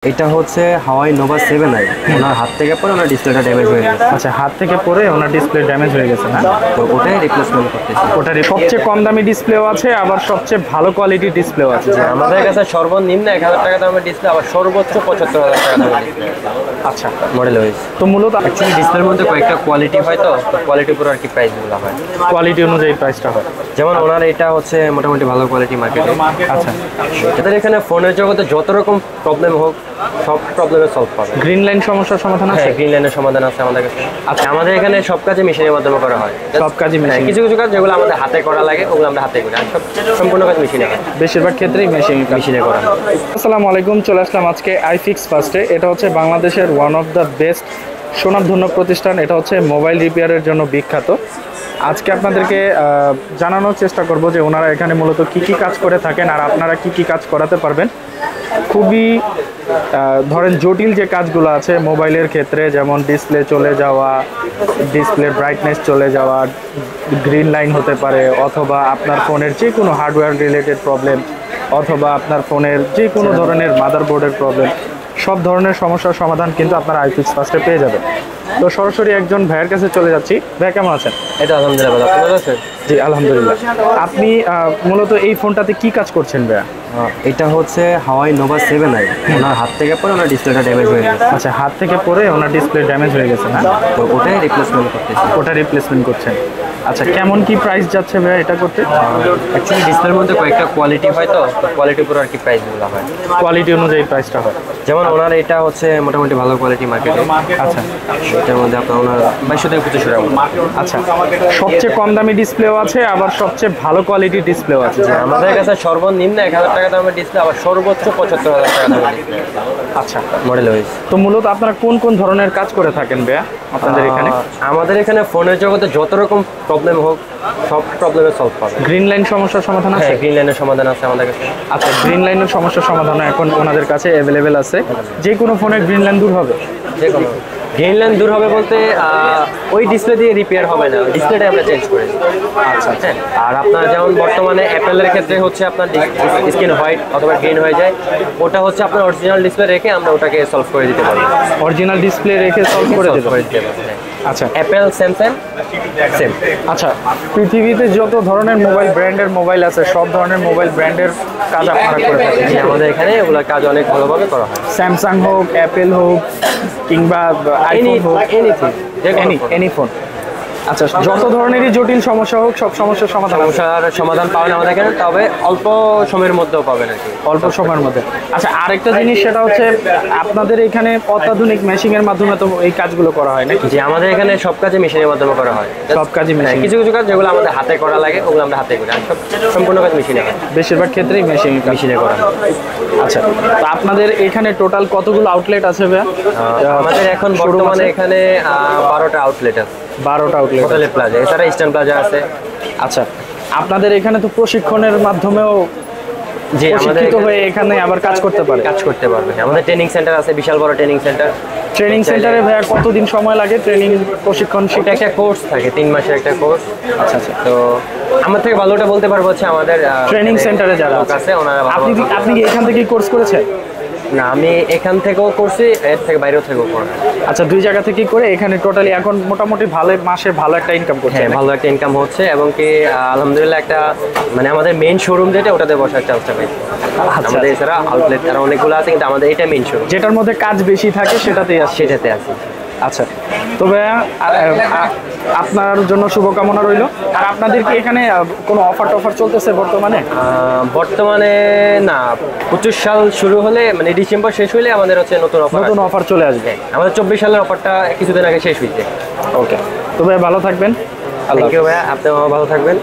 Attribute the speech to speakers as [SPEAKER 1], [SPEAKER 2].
[SPEAKER 1] এটা হচ্ছে হাওয়াই Nova 7i ওনার হাত থেকে পরে ওনার ডিসপ্লেটা ড্যামেজ হয়ে গেছে।
[SPEAKER 2] আচ্ছা, হাত থেকে পড়ে ওনার ডিসপ্লে ড্যামেজ হয়ে গেছে না?
[SPEAKER 1] তো ওটাই রিপ্লেসমেন্ট করতেছি।
[SPEAKER 2] ওটার সবচেয়ে কম দামি ডিসপ্লেও আছে, আবার সবচেয়ে ভালো কোয়ালিটির ডিসপ্লেও আছে।
[SPEAKER 1] আমাদের কাছে সর্বনিম্ন 1000 টাকা দামের ডিসপ্লে, আবার সর্বোচ্চ 75,000 টাকা দামের ডিসপ্লে।
[SPEAKER 2] আচ্ছা,
[SPEAKER 1] মডেল ওয়াইজ
[SPEAKER 2] তো মূলত
[SPEAKER 1] অ্যাকচুয়ালি ডিসপ্লের মধ্যে কয়েকটা কোয়ালিটি হয়, তো কোয়ালিটির উপর আর কি প্রাইসগুলো হয়,
[SPEAKER 2] কোয়ালিটি অনুযায়ী প্রাইসটা হয়।
[SPEAKER 1] যেমন ওনার এটা হচ্ছে মোটামুটি ভালো কোয়ালিটি মার্কেটে।
[SPEAKER 2] আচ্ছা,
[SPEAKER 1] এদের এখানে ফোনের জগতে যত রকম প্রবলেম হোক সব প্রবলেমের সলভ পাবে।
[SPEAKER 2] গ্রিন লাইন সমস্যার সমাধান আছে?
[SPEAKER 1] হ্যাঁ, গ্রিন লাইনের সমাধান আছে আমাদের কাছে। আচ্ছা, আমাদের এখানে সব কাজে মেশিনের মাধ্যমে করা হয়।
[SPEAKER 2] সব কাজই মেশিন?
[SPEAKER 1] কিছু কিছু কাজ যেগুলো আমাদের হাতে করা লাগে ওগুলো আমরা হাতে করি, আর সব সম্পূর্ণ কাজ মেশিনে হয়।
[SPEAKER 2] বেশিরভাগ ক্ষেত্রেই
[SPEAKER 1] মেশিনে করা হয়।
[SPEAKER 2] আসসালামু আলাইকুম, চলে আসলাম আজকে আইফিক্স ফার্স্টে। এটা হচ্ছে বাংলাদেশের ওয়ান অফ দ্য বেস্ট সুনামধন্য প্রতিষ্ঠান। এটা হচ্ছে মোবাইল রিপেয়ারের জন্য বিখ্যাত। আজকে আপনাদেরকে জানানোর চেষ্টা করব যে ওনারা এখানে মূলত কি কি কাজ করে থাকেন আর আপনারা কি কি কাজ করাতে পারবেন। খুবই ধরেন জটিল যে কাজগুলো আছে মোবাইলের ক্ষেত্রে, যেমন ডিসপ্লে চলে যাওয়া, ডিসপ্লের ব্রাইটনেস চলে যাওয়া, গ্রিন লাইন হতে পারে, অথবা আপনার ফোনের যে কোনো হার্ডওয়্যার রিলেটেড প্রবলেম, অথবা আপনার ফোনের যে কোনো ধরনের মাদারবোর্ডের প্রবলেম, সব ধরনের সমস্যার সমাধান কিন্তু আপনারা আইফিক্স ফার্স্টে পেয়ে যাবেন। তো সরাসরি একজন ভাইয়ের কাছে চলে যাচ্ছি। ভাই, কেমন আছেন?
[SPEAKER 1] এটা আলহামদুলিল্লাহ ভালো। আপনি ভালো আছেন?
[SPEAKER 2] জি আলহামদুলিল্লাহ। আপনি মূলত এই ফোনটাতে কি কাজ করছেন ভাইয়া?
[SPEAKER 1] এটা হচ্ছে হাওয়াই নোভা 7i ওনার হাত থেকে পরে ওনার ডিসপ্লেটা ড্যামেজ হয়ে গেছে।
[SPEAKER 2] আচ্ছা, হাত থেকে পড়ে ওনার ডিসপ্লে ড্যামেজ হয়ে গেছে না?
[SPEAKER 1] তো ওটাই রিপ্লেসমেন্ট করতেছি।
[SPEAKER 2] ওটা রিপ্লেসমেন্ট করছেন। আচ্ছা, কেমন কি প্রাইস যাচ্ছে ভাইয়া এটা করতে?
[SPEAKER 1] অ্যাকচুয়ালি ডিসপ্লের মধ্যে কয়েকটা কোয়ালিটি হয়, তো কোয়ালিটির উপর আর কি প্রাইসগুলো হয়,
[SPEAKER 2] কোয়ালিটি অনুযায়ী প্রাইসটা হয়।
[SPEAKER 1] যেমন ওনার এটা হচ্ছে মোটামুটি ভালো কোয়ালিটি মার্কেটে।
[SPEAKER 2] আচ্ছা,
[SPEAKER 1] এটার মধ্যে আপনার ওনার 2200 থেকে 2500 টাকা।
[SPEAKER 2] আচ্ছা, সবচেয়ে কম দামি ডিসপ্লেও আছে, আবার সবচেয়ে ভালো কোয়ালিটির ডিসপ্লেও আছে।
[SPEAKER 1] আমাদের কাছে সর্বনিম্ন 1000 টাকা দামের ডিসপ্লে, আবার সর্বোচ্চ 75,000 টাকা দামের ডিসপ্লে।
[SPEAKER 2] আচ্ছা,
[SPEAKER 1] মডেল ওয়াইজ।
[SPEAKER 2] তো মূলত আপনারা কোন কোন ধরনের কাজ করে থাকেন ভাইয়া আপনাদের এখানে?
[SPEAKER 1] আমাদের এখানে ফোনের জগতে যত রকম প্রবলেম হোক সব প্রবলেমের সলভ পাবে।
[SPEAKER 2] গ্রিন লাইন সমস্যার সমাধান আছে?
[SPEAKER 1] গ্রিন লাইনের সমাধান আছে আমাদের কাছে।
[SPEAKER 2] আচ্ছা, গ্রিন লাইনের সমস্যার সমাধান এখন ওনাদের কাছে অ্যাভেলেবেল আছে। যে কোনো ফোনে গ্রিন লাইন দূর হবে?
[SPEAKER 1] যে কোনো গ্রিন লাইন দূর হবে বলতে ওই ডিসপ্লে দিয়ে রিপেয়ার হবে না, ডিসপ্লেটা আমরা চেঞ্জ করে দিই। আচ্ছা, হ্যাঁ। আর আপনার যেমন বর্তমানে অ্যাপেলের ক্ষেত্রে হচ্ছে আপনার স্ক্রিন হোয়াইট অথবা গ্রিন হয়ে যায়, ওটা হচ্ছে আপনার অরিজিনাল ডিসপ্লে রেখে আমরা ওটাকে সলভ করে দিতে পারি।
[SPEAKER 2] অরিজিনাল ডিসপ্লে রেখে সলভ করে দিতে পারি? আচ্ছা,
[SPEAKER 1] অ্যাপেল, স্যামসাং সেম।
[SPEAKER 2] আচ্ছা, পৃথিবীতে যত ধরনের মোবাইল ব্র্যান্ডের মোবাইল আছে সব ধরনের মোবাইল ব্র্যান্ডের কাজ আপনারা করে থাকেন?
[SPEAKER 1] আমাদের এখানে ওগুলোর কাজ অনেক ভালোভাবে করা হয়।
[SPEAKER 2] স্যামসাং হোক, অ্যাপেল হোক, কিংবা আইফোন হোক, এনি ফোন। আচ্ছা, যত ধরনেরই জটিল সমস্যা হোক সব সমস্যার
[SPEAKER 1] সমাধান পাবেন আমাদের এখানে, তবে অল্প সময়ের মধ্যেও পাবেন আর কি,
[SPEAKER 2] অল্প সময়ের মধ্যে। আচ্ছা, আরেকটা জিনিস সেটা হচ্ছে আপনাদের এখানে অত্যাধুনিক মেশিনের মাধ্যমে তো এই কাজগুলো করা হয় নাকি?
[SPEAKER 1] জি, আমাদের এখানে সব কাজে মেশিনের মাধ্যমে করা হয়।
[SPEAKER 2] সব কাজই মেশিন?
[SPEAKER 1] কিছু কিছু কাজ যেগুলো আমাদের হাতে করা লাগে ওগুলো আমরা হাতে করি, আর সব সম্পূর্ণ কাজ মেশিনে হয়।
[SPEAKER 2] বেশিরভাগ ক্ষেত্রেই মেশিনে করা হয়। আচ্ছা, তো আপনাদের এখানে টোটাল কতগুলো আউটলেট আছে ভাইয়া?
[SPEAKER 1] আমাদের এখন বর্তমানে এখানে 12টা আউটলেট আছে।
[SPEAKER 2] 12টা আউটলেট
[SPEAKER 1] হোটেল প্লাজা, এছাড়া ইস্টার্ন প্লাজা আছে।
[SPEAKER 2] আচ্ছা, আপনাদের এখানে তো প্রশিক্ষণের মাধ্যমেও
[SPEAKER 1] যে
[SPEAKER 2] প্রশিক্ষিত হয়ে এখানে আবার কাজ করতে পারবে?
[SPEAKER 1] আমাদের ট্রেনিং সেন্টার আছে, বিশাল বড় ট্রেনিং সেন্টার।
[SPEAKER 2] ট্রেনিং সেন্টারে ভাইয়া কতদিন সময় লাগে ট্রেনিং প্রশিক্ষণ শিখতে?
[SPEAKER 1] একটা কোর্স থাকে, 3 মাসের একটা কোর্স।
[SPEAKER 2] আচ্ছা আচ্ছা,
[SPEAKER 1] তো আমার থেকে ভালোটা বলতে পারবো হচ্ছে আমাদের
[SPEAKER 2] ট্রেনিং সেন্টারে যারা
[SPEAKER 1] আছে ওনারা।
[SPEAKER 2] আপনি কি এখান থেকে কোর্স করেছেন?
[SPEAKER 1] না, আমি এখান থেকেও করছি, এর থেকে বাইরেও থেকেও করছি।
[SPEAKER 2] আচ্ছা, দুই জায়গা থেকে করে এখানে টোটালি এখন মোটামুটি ভালো, মাসে ভালো একটা ইনকাম করছে?
[SPEAKER 1] হ্যাঁ, ভালো একটা ইনকাম হচ্ছে, এবং কি আলহামদুলিল্লাহ একটা মানে আমাদের মেইন শোরুম যেটা ওটাতে বসার চান্সটা পাইছি। আমাদের এছাড়া আউটলেট তারা অনেকগুলো আছে, কিন্তু আমাদের এটা মেইন শোরুম,
[SPEAKER 2] যেটার মধ্যে কাজ বেশি থাকে সেটাতে
[SPEAKER 1] আছি।
[SPEAKER 2] আচ্ছা, তবে আপনার জন্য শুভকামনা রইল। আর আপনাদের কি এখানে কোনো অফার চলতেছে
[SPEAKER 1] বর্তমানে? না, 25 সাল শুরু হলে মানে ডিসেম্বর শেষ হলে আমাদের হচ্ছে নতুন
[SPEAKER 2] অফার চলে আসবে।
[SPEAKER 1] আমাদের 24 সালের অফারটা কিছুদিন আগে শেষ হয়েছে।
[SPEAKER 2] ওকে, তবে ভালো থাকবেন।
[SPEAKER 1] থ্যাংক ইউ ভাইয়া, আপনিও ভালো থাকবেন।